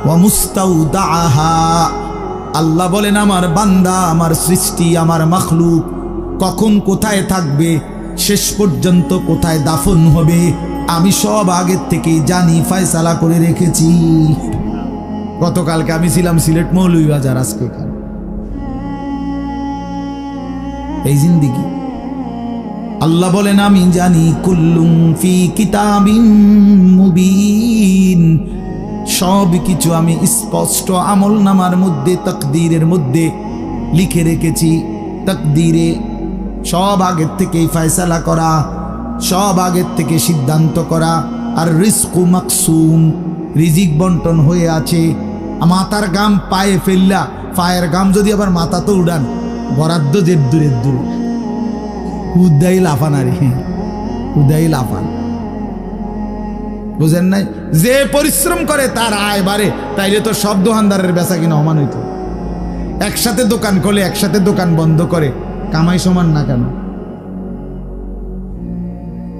[SPEAKER 1] ওয়া মুস্তাউদাহা। আল্লাহ বলেন আমার বান্দা, আমার সৃষ্টি, আমার মাখলুক কখন কোথায় থাকবে, শেষ পর্যন্ত কোথায় দাফন হবে, আমি সব আগের থেকেই জানি, ফয়সালা করে রেখেছি। গতকালকে আমি ছিলাম সিলেট মৌলভীবাজার, আজকে এখানে। এই জিন্দিগি আল্লাহ বলেন আমি জানি। কুল্লুম ফি কিতাবিম মুবিন। সব কিছু আমি স্পষ্ট আমলনামার মধ্যে, তাকদীরের মধ্যে লিখে রেখেছি। তাকদীরে সব আগের থেকেই ফয়সালা করা, সব আগের থেকে সিদ্ধান্ত করা। আর রিজকু মাকসুম, রিজিক বন্টন হয়ে আছে। মাথার গাম পায়ে ফেললা, পায়ের গাম যদি আবার মাথা তো উড়ান, বরাদ্দ জের দূরের দূর, উদাই লাফান। আর উদাই লাফান, বুঝেন নাই? যে পরিশ্রম করে তার আয় বাড়ে। তাইলে তো সব দোকানদারের বেচা কিনা সমান হইত। একসাথে দোকান খোলে, একসাথে দোকান বন্ধ করে, কামাই সমান না কেন?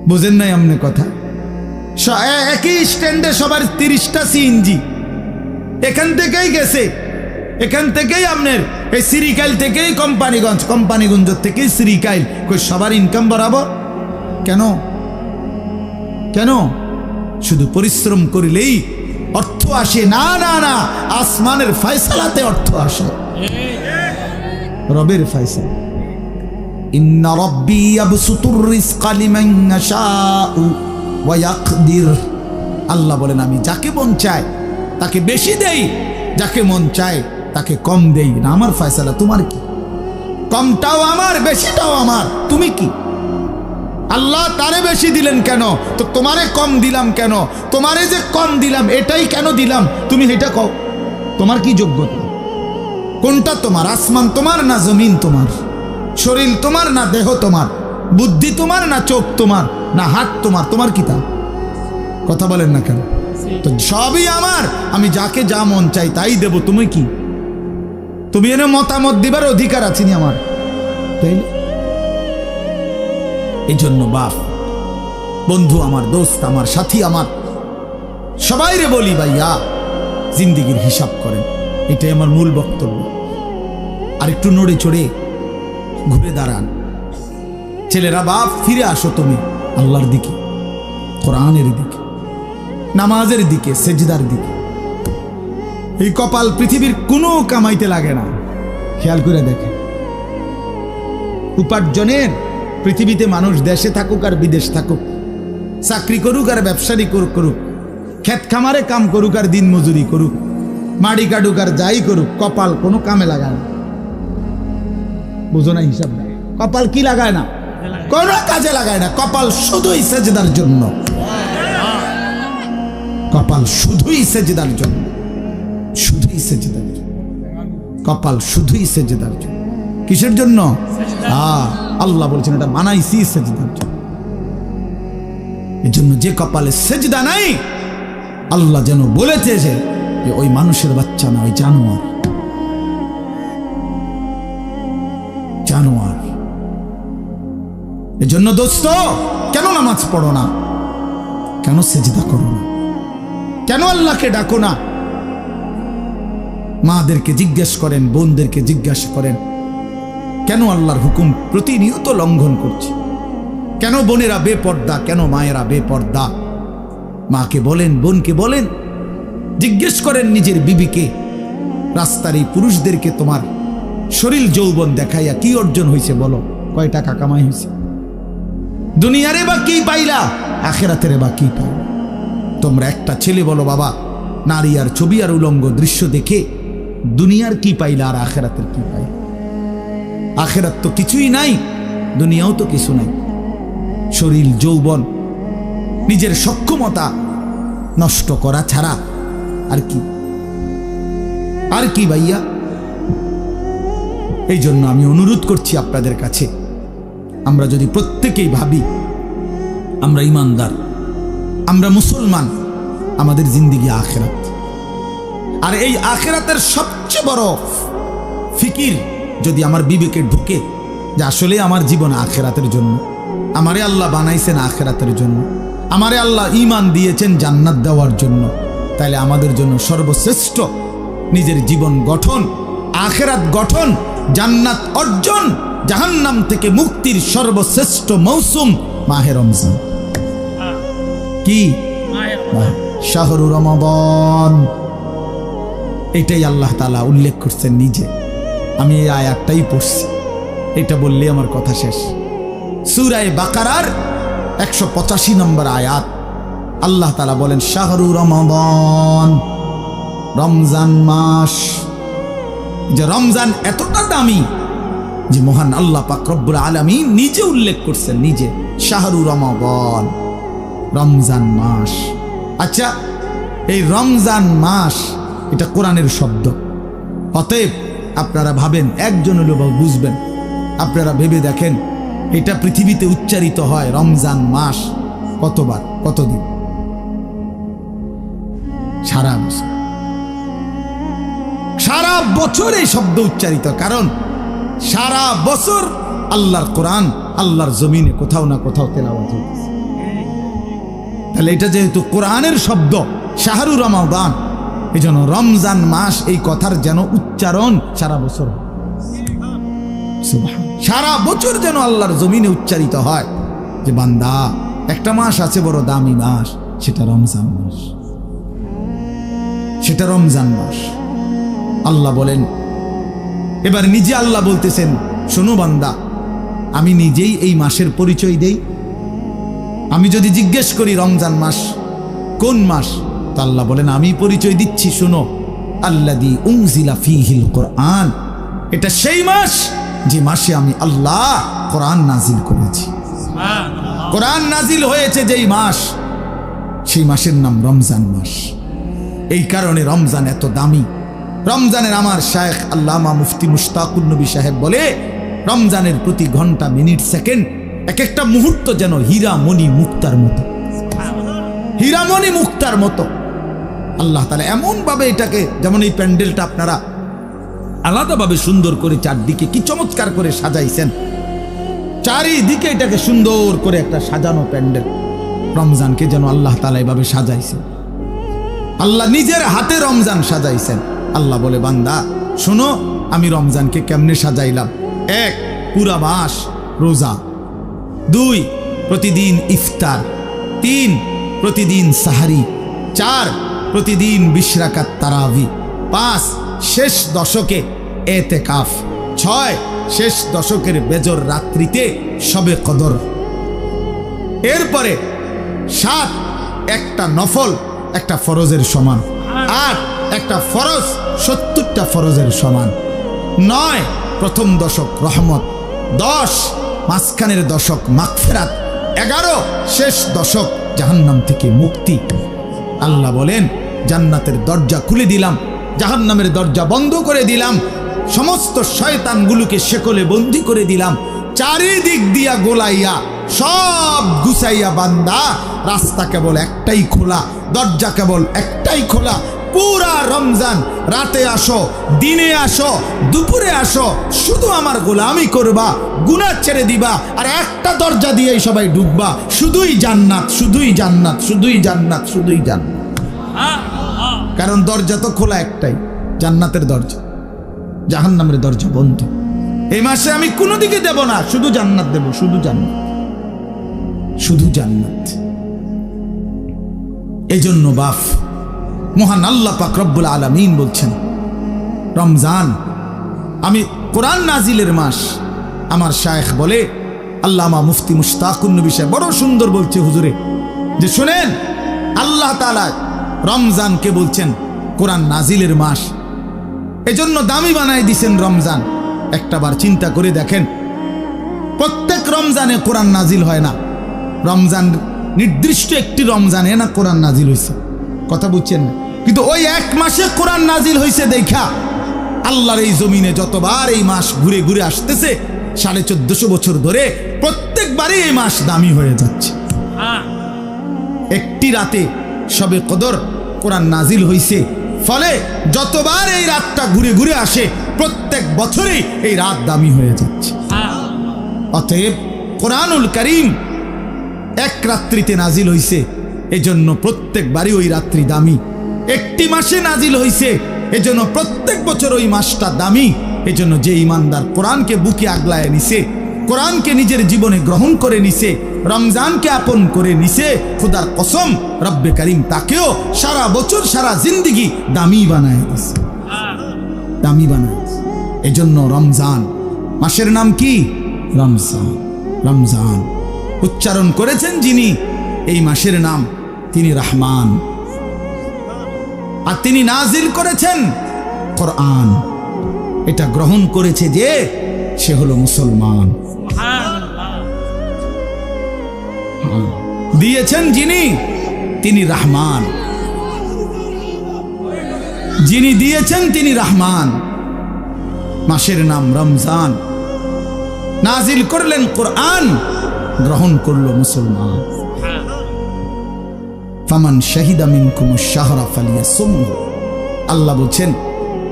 [SPEAKER 1] বুঝেন নাই আমনে কথা? একই স্ট্যান্ডে সবার 30টা সিএনজি এখান থেকেই গেছে, এখান থেকেই আপনার এই সিরিকাইল থেকেই কোম্পানিগঞ্জ, কোম্পানিগঞ্জ থেকেই সিরিকাইল, কই সবার ইনকাম বরাবর কেন? কেন? শুধু পরিশ্রম করিলেই অর্থ আসে? না না না, আসমানের ফয়সালাতে অর্থ আসে, রবের ফয়সালা। ইন্না রাব্বি ইয়াবসুতুর রিজকা লিমান ইয়াশাউ ওয়া ইয়াকদির। আল্লাহ বলেন আমি যাকে মন চায় তাকে বেশি দেই, যাকে মন চায় তাকে কম দেই না। আমার ফয়সালা, তোমার কি? কমটাও আমার, বেশিটাও আমার, তুমি কি? আল্লাহ তারে বেশি দিলেন কেন, তো তোমারে কম দিলাম কেন? তোমারে যে কম দিলাম এটাই কেন দিলাম, তুমি এটা কও। তোমার কি যোগ্যতা? কোনটা তোমার? আসমান তোমার না জমিন তোমার? শরীর তোমার না দেহ তোমার? বুদ্ধি তোমার না চোখ তোমার না হাত তোমার? তোমার কি তা? কথা বলেন না কেন? তো সবই আমার, আমি যাকে যা মন চাই তাই দেব। তুমি কি? তুমি এনে মতামত দিবার অধিকার আছে নি আমার? তাইলে এই জন্য বাপ, বন্ধু আমার, দোস্ত আমার, সাথী আমার, সবাই রে বলি ভাইয়া জিন্দিগির হিসাব করেন। এটাই আমার মূল বক্তব্য। আর একটু নড়ে চড়ে ঘুরে দাঁড়ান। ছেলেরা, বাপ ফিরে আসো তুমি আল্লাহর দিকে, কোরআনের দিকে, নামাজের দিকে, সেজদার দিকে। এই কপাল পৃথিবীর কোনো কামাইতে লাগে না। খেয়াল করে দেখেন, উপার্জনের পৃথিবীতে মানুষ দেশে থাকুক আর বিদেশ থাকুক, চাকরি করুক আর ব্যবসায়ী করুক, ক্ষেত খামারে কাম করুক আর দিন মজুরি করুক, মাড়ি কাটুক আর যাই করুক, কপাল কোনো কামে লাগায় না। বুঝো না হিসাব? কপাল কি লাগায় না? কোনো কাজে লাগায় না। কপাল শুধুই সেজদার জন্য, কপাল শুধুই সেজদার জন্য, শুধুই সেজদার জন্য, কপাল শুধুই সেজদার জন্য। কিসের জন্য? আল্লাহ বলছেন এটা বানাইছি সেজদার জন্য। এই জন্য যে কপালে সেজদা নাই, আল্লাহ যেন বলেছে যে ওই মানুষের বাচ্চা না, ওই জানোয়ার, জানোয়ার। এজন্য দোস্ত, কেন নামাজ পড়ো না? কেন সেজদা করো না? কেন আল্লাহকে ডাকো না? মাদেরকে জিজ্ঞেস করেন, বোনদেরকে জিজ্ঞাসা করেন, কেন আল্লাহর হুকুম প্রতিনিয়ত লঙ্ঘন করছে? কেন বোনেরা বেপর্দা? কেন মায়েরা বেপর্দা? মাকে বলেন, বোনকে বলেন, জিজ্ঞেস করেন নিজের বিবিকে। রাস্তার এই পুরুষদেরকে তোমার শরীর যৌবন দেখাইয়া কি অর্জন হয়েছে বলো? কয় টাকা কামাই হয়েছে? দুনিয়ারে বা কি পাইলা, আখেরাতেরে বা কি পাইলা? তোমরা একটা ছেলে বলো বাবা, নারী আর ছবি আর উলঙ্গ দৃশ্য দেখে দুনিয়ার কি পাইলা আর আখেরাতের কি পাইলা? আখেরাত তো কিছুই নাই। দুনিয়াও তো কিছু নাই। শরীর, যৌবন, নিজের সক্ষমতা নষ্ট করা ছাড়া আর কি, আর কি ভাইয়া? এই জন্য আমি অনুরোধ করছি আপনাদের কাছে, আমরা যদি প্রত্যেকেই ভাবি আমরা ইমানদার, আমরা মুসলমান, আমাদের জিন্দেগি আখিরাত, আর এই আখিরাতের সবচেয়ে বড় ফিকির যদি আমার বিবেকে ঢুকে যে আসলে আমার জীবন আখিরাতের জন্য, আমারে আল্লাহ বানাইছেন আখিরাতের জন্য, আমারে আল্লাহ ঈমান দিয়েছেন জান্নাত দেওয়ার জন্য, তাহলে আমাদের জন্য সর্বশ্রেষ্ঠ নিজের জীবন গঠন, আখিরাত গঠন, জান্নাত অর্জন, জাহান্নাম থেকে মুক্তির সর্বশ্রেষ্ঠ মৌসুম মাহে রমজান। কি? শাহরু রমাদান। এটাই আল্লাহ তাআলা উল্লেখ করছেন নিজে। আমি এই আয়াতটাই পড়ছি, এটা বললে আমার কথা শেষ। সূরা বাকারার 185 নম্বর আয়াত আল্লাহ তাআলা বলেন শাহরু রমাদান, রমজান মাস। যে রমজান এতটা দামি যে মহান আল্লাহ পাক রব্বুল আলামিন নিজে উল্লেখ করছেন, নিজে, শাহরু রমাদান, রমজান মাস। আচ্ছা, এই রমজান মাস এটা কোরআনের শব্দ। অতএব আপনারা ভাবেন, একজন হলেও বুঝবেন, আপনারা ভেবে দেখেন এটা পৃথিবীতে উচ্চারিত হয় রমজান মাস কতবার, কতদিন? সারা বছর। সারা বছর এই শব্দ উচ্চারিত, কারণ সারা বছর আল্লাহর কোরআন আল্লাহর জমিনে কোথাও না কোথাও তেলাওয়াত হচ্ছে। তাহলে এটা যেহেতু কোরআনের শব্দ শাহরু রমাদান, এই জন্য রমজান মাস এই কথার যেন উচ্চারণ সারা বছর, সারা বছর যেন আল্লাহর জমিনে উচ্চারিত হয় যে বান্দা, একটা মাস আছে বড় দামি মাস, সেটা রমজান মাস, সেটা রমজান মাস। আল্লাহ বলেন, এবার নিজে আল্লাহ বলতেছেন, শোনো বান্দা, আমি নিজেই এই মাসের পরিচয় দেই। আমি যদি জিজ্ঞেস করি রমজান মাস কোন মাস, তো আল্লাহ বলেন আমি পরিচয় দিচ্ছি, শোনো, আল্লাযী উনজিলা ফীহিল কোরআন, এটা সেই মাস যে মাসে আমি আল্লাহ কোরআন নাজিল করেছি। কোরআন নাজিল হয়েছে যেই মাস, সেই মাসের নাম রমজান মাস। এই কারণে রমজান এত দামি। রমজানের আমার শায়েখ আল্লামা মুফতি মুশতাকুন নবী সাহেব বলে, রমজানের প্রতি ঘন্টা, মিনিট, সেকেন্ড, এক একটা মুহূর্ত যেন হীরামণি মুক্তার মতো, হীরামণি মুক্তার মতো। আল্লাহ তাআলা এমন ভাবে এটাকে, যেমন এই প্যান্ডেলটা আপনারা আলাদাভাবে সুন্দর করে চারদিকে কি চমৎকার করে সাজাইছেন, চারিদিকে এটাকে সুন্দর করে একটা সাজানো প্যান্ডেল, রমজানকে যেন আল্লাহ তাআলা এভাবে সাজাইছেন। আল্লাহ নিজের হাতে রমজান সাজাইছেন। আল্লাহ বলে, বান্দা শোনো, আমি রমজানকে কেমনে সাজাইলাম। 1, পুরা মাস রোজা। 2, প্রতিদিন ইফতার। 3, প্রতিদিন সাহারি। 4, প্রতিদিন 20 রাকাত তারাবি। 5, শেষ দশকে এতেকাফ। 6, শেষ দশকের বেজর রাত্রিতে শবে কদর। এরপরে 7, একটা নফল একটা ফরজের সমান। 8, একটা ফরজ 70টা ফরজের সমান। 9, প্রথম দশক রহমত। 10, মাঝখানের দশক মাগফিরাত। 11, শেষ দশক জাহান্নাম থেকে মুক্তি। আল্লাহ বলেন, জান্নাতের দরজা খুলে দিলাম, জাহান্নামের দরজা বন্ধ করে দিলাম, সমস্ত শয়তানগুলোকে শেকলে বন্দী করে দিলাম, চারিদিক দিয়া গোলাইয়া সব গুছাইয়া বান্দা, রাস্তা কেবল একটাই খোলা, দরজা কেবল একটাই খোলা। পুরা রমজান রাতে আসো, দিনে আসো, দুপুরে আসো, শুধু আমার গোলামি করবা, গুনাহ ছেড়ে দিবা, আর একটা দরজা দিয়েই সবাই ঢুকবা, শুধুই জান্নাত, শুধুই জান্নাত, শুধুই জান্নাত, শুধুই জান্নাত। কারণ দরজা তো খোলা একটাই, জান্নাতের দরজা, জাহান্নামের দরজা বন্ধ। এই মাসে আমি কোনো দিকে দেব না, শুধু জান্নাত দেব, শুধু জান্নাত, শুধু জান্নাত। এই জন্য বাপ মহান আল্লাহ পাক রব্বুল আলামিন বলছেন, রমজান আমি কোরআন নাজিলের মাস। আমার শায়েখ বলে, আল্লামা মুফতি মুশতাকুন নবী সাহেব বড় সুন্দর বলছে হুজুরে, যে শুনেন, আল্লাহ তাআলা রমজানকে বলছেন কোরআন নাজিলের মাস, এজন্য দামি বানাই দিছেন রমজান। একটাবার চিন্তা করে দেখেন, প্রত্যেক রমজানে কোরআন নাজিল হয় না, রমজান নির্দিষ্ট একটি রমজানে না কোরআন নাজিল হয়েছে, কথা বুঝছেন না? কিন্তু ওই এক মাসে কোরআন নাজিল হয়েছে দেখা আল্লাহর এই জমিনে যতবার এই মাস ঘুরে ঘুরে আসতেছে 1450 বছর ধরে প্রত্যেকবারই এই মাস দামি হয়ে যাচ্ছে। একটি রাতে শবে কদর কোরআন নাজিল হয়েছে, ফলে যতবার এই রাতটা ঘুরে ঘুরে আসে প্রত্যেক বছরই এই রাত দামি হয়ে যাচ্ছে। অতএব কোরআনুল কারীম এক রাত্রিতে নাজিল হইছে, এজন্য প্রত্যেকবারই ওই রাত্রি দামি। একটি মাসে নাজিল হইছে, এজন্য প্রত্যেক বছর ওই মাসটা দামি। এজন্য যে ইমানদার কোরআনকে বুকে আগলায় নিছে, কোরআনকে নিজের জীবনে গ্রহণ করে নিছে, রমজানকে আপন করে নিছে, খোদার কসম রব্বে কারীম তাকেও সারা বছর সারা জিন্দেগি দামি বানায় দিছে, দামি বানায় দিছে। এজন্য রমজান মাসের নাম কি? রমজান। রমজান উচ্চারণ করেছেন যিনি এই মাসের নাম, তিনি রহমান, আর তিনি নাজিল করেছেন কোরআন। এটা গ্রহণ করেছে যে সে হলো মুসলমান। দিয়েছেন যিনি তিনি রহমান, যিনি দিয়েছেন তিনি রহমান। মাসের নাম রমজান, নাজিল করলেন কোরআন, গ্রহণ করলো মুসলমান। ফামান শাহিদা মিনকুমুশ শাহরা ফালিয়াসুমহু, আল্লাহ বলেন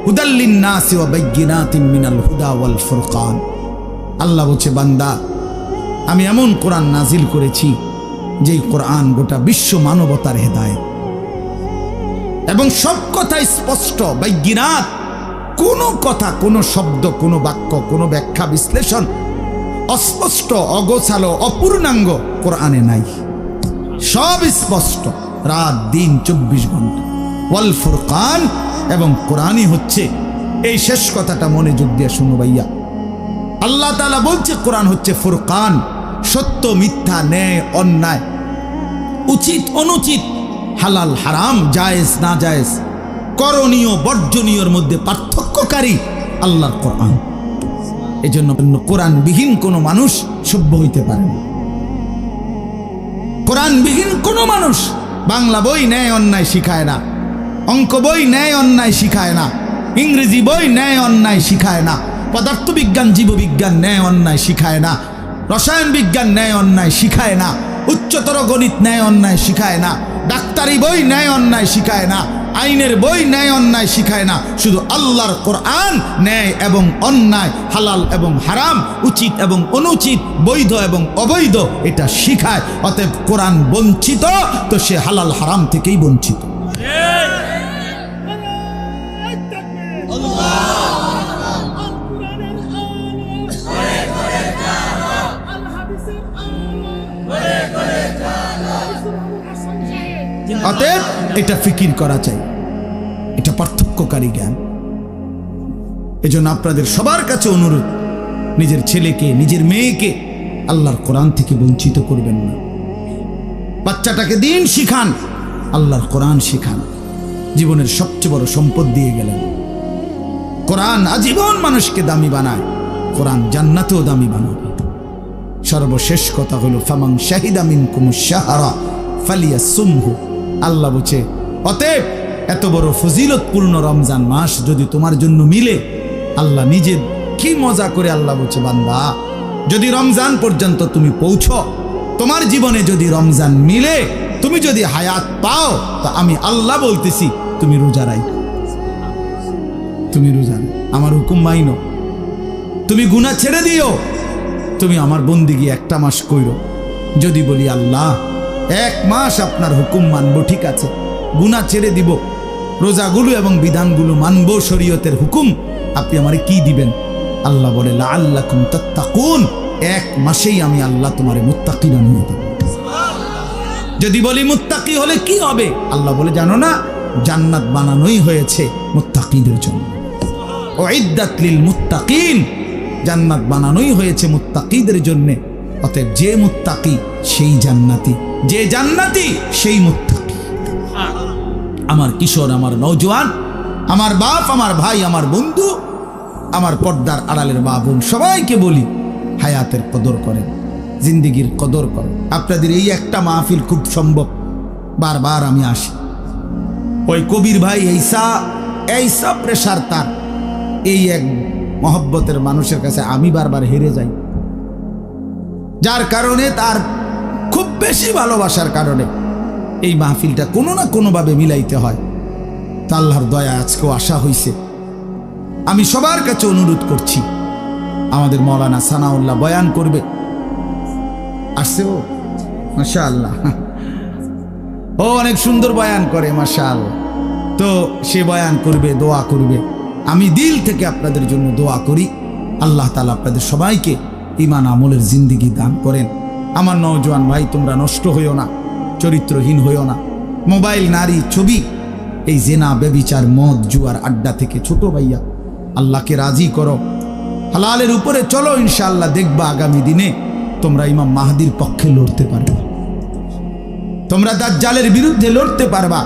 [SPEAKER 1] হুদাল লিন-নাসি ওয়া বাইয়িনাতিন মিনাল হুদা ওয়াল ফুরকান। আল্লাহ বলছে বান্দা আমি এমন কোরআন নাজিল করেছি যেই কোরআন গোটা বিশ্ব মানবতার হেদায়েত, এবং সব কথা স্পষ্ট, বাইয়িনাত, কোনো কথা, কোনো শব্দ, কোনো বাক্য, কোনো ব্যাখ্যা বিশ্লেষণ অস্পষ্ট, অগোছালো, অপূর্ণাঙ্গ কোরআনে নাই, সব স্পষ্ট, রাত দিন 24 ঘন্টা। ওয়াল ফুরকান, এবং কোরআনই হচ্ছে, এই শেষ কথাটা মনোযোগ দিয়ে শুনো ভাইয়া, আল্লাহ তাআলা বলছে কোরআন হচ্ছে ফুরকান, সত্য মিথ্যা, ন্যায় অন্যায়, উচিত অনুচিত, হালাল হারাম, জায়েজ না জায়েজ, করণীয় বর্জনীয়র মধ্যে পার্থক্যকারী আল্লাহর কোরআন। এজন্য কোরআনবিহীন কোনো মানুষ সভ্য হইতে পারে না। কোরআনবিহীন কোনো মানুষ বাংলা বই ন্যায় অন্যায় শিখায় না, অঙ্ক বই ন্যায় অন্যায় শিখায় না, ইংরেজি বই ন্যায় অন্যায় শিখায় না, পদার্থবিজ্ঞান জীববিজ্ঞান ন্যায় অন্যায় শিখায় না, রসায়ন বিজ্ঞান ন্যায় অন্যায় শিখায় না, উচ্চতর গণিত ন্যায় অন্যায় শিখায় না, ডাক্তারি বই ন্যায় অন্যায় শিখায় না, আইনের বই ন্যায় অন্যায় শিখায় না। শুধু আল্লাহর কোরআন ন্যায় এবং অন্যায়, হালাল এবং হারাম, উচিত এবং অনুচিত, বৈধ এবং অবৈধ এটা শিখায়। অতএব কোরআন বঞ্চিত তো সে হালাল হারাম থেকেই বঞ্চিত। অতএব এটা ফিকির করা চাই, এটা পার্থক্যকারী জ্ঞান। এজন্য আপনাদের সবার কাছে অনুরোধ, নিজের ছেলেকে, নিজের মেয়েকে আল্লাহর কোরআন থেকে বঞ্চিত করবেন না। বাচ্চাটাকে দিন শিখান, আল্লাহর কোরআন শিখান। জীবনের সবচেয়ে বড় সম্পদ দিয়ে গেলেন। কোরআন আজীবন মানুষকে দামি বানায়, কোরআন জান্নাতেও দামি বানাবে। সর্বশেষ কথা হলো ফামান শাহিদা মিনকুমুশ শাহরা ফালিয়াসুমহু। আল্লাহ বলছে অতএব এত বড় ফজিলতপূর্ণ রমজান মাস যদি তোমার জন্য মিলে, আল্লাহ নিজে কি মজা করে আল্লাহ বলছে বান্দা যদি রমজান পর্যন্ত তুমি পৌঁছো, তোমার জীবনে যদি রমজান মিলে, তুমি যদি হায়াত পাও, তা আমি আল্লাহ বলতেছি তুমি রোজা রাখো, তুমি রোজা আমার হুকুম মাইনো, তুমি গুনাহ ছেড়ে দিও, তুমি আমার বন্দেগী একটা মাস কইরো। যদি বলি আল্লাহ 1 মাস আপনার হুকুম মানবো, ঠিক আছে, গুনাহ ছেড়ে দিব, রোজাগুলো এবং বিধানগুলো মানবো, শরীয়তের হুকুম, আপনি আমারে কি দিবেন? আল্লাহ বলে লাআল্লাকুম তাত্তাকুন, 1 মাসেই আমি আল্লাহ তোমারে মুত্তাকি বানিয়ে দেব। যদি বলি মুত্তাকি হলে কি হবে? আল্লাহ বলে জানো না, জান্নাত বানানোই হয়েছে মুত্তাকিদের জন্য। উইদ্দাত লিল মুত্তাকিন, জান্নাত বানানোই হয়েছে মুত্তাকিদের জন্য। অতএব যে মুত্তাকি সেই জান্নাতি, যে জান্নাতি সেই মুত্তাকি। আমার কিশোর, আমার নওজোয়ান, আমার বাপ, আমার ভাই, আমার বন্ধু, আমার পর্দার আড়ালের মা বোন, সবাইকে বলি হায়াতের কদর করেন, জিন্দিগির কদর করেন। আপনাদের এই একটা মাহফিল খুব সম্ভব, বারবার আমি আসি। ওই কবির ভাই এইসা প্রেশার তার, এই এক মহব্বতের মানুষের কাছে আমি বারবার হেরে যাই, যার কারণে তার খুব বেশি ভালোবাসার কারণে এই মাহফিলটা কোনো না কোনোভাবে মিলাইতে হয়। তা আল্লাহর দয়া আজকেও আসা হইছে। আমি সবার কাছে অনুরোধ করছি, আমাদের মৌলানা সানাউল্লাহ বয়ান করবে, আসছে ও মাশাআল্লাহ, ও অনেক সুন্দর বয়ান করে মাশাআল্লাহ। তো সে বয়ান করবে, দোয়া করবে। আমি দিল থেকে আপনাদের জন্য দোয়া করি, আল্লাহ তাআলা আপনাদের সবাইকে ঈমান আমলের জিন্দেগি দান করেন। আমার নওজোয়ান ভাই, তোমরা নষ্ট হইও না, চরিত্রহীন হইও না। মোবাইল, নারী, ছবি, এই জেনা, বেবিচার, মদ, জুয়ার আড্ডা থেকে ছোট ভাইয়া আল্লাহকে রাজি করো, হালালের উপরে চলো। ইনশাআল্লাহ দেখবা আগামী দিনে তোমরা ইমাম মাহদির পক্ষে লড়তে পারবে, তোমরা দাজ্জালের বিরুদ্ধে লড়তে পারবা।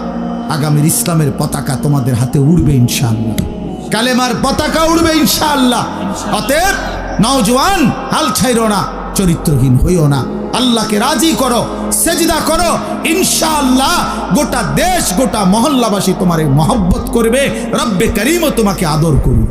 [SPEAKER 1] আগামীর ইসলামের পতাকা তোমাদের হাতে উড়বে ইনশাআল্লাহ, কালেমার পতাকা উড়বে ইনশাআল্লাহ। অতএব নওজোয়ান, হাল ছাইরো না, চরিত্রহীন হইও না, আল্লাহকে রাজি করো, সেজদা করো। ইনশাআল্লাহ গোটা দেশ, গোটা মহল্লাবাসী তোমার মহব্বত করবে, রব্বে করিমও তোমাকে আদর করবে।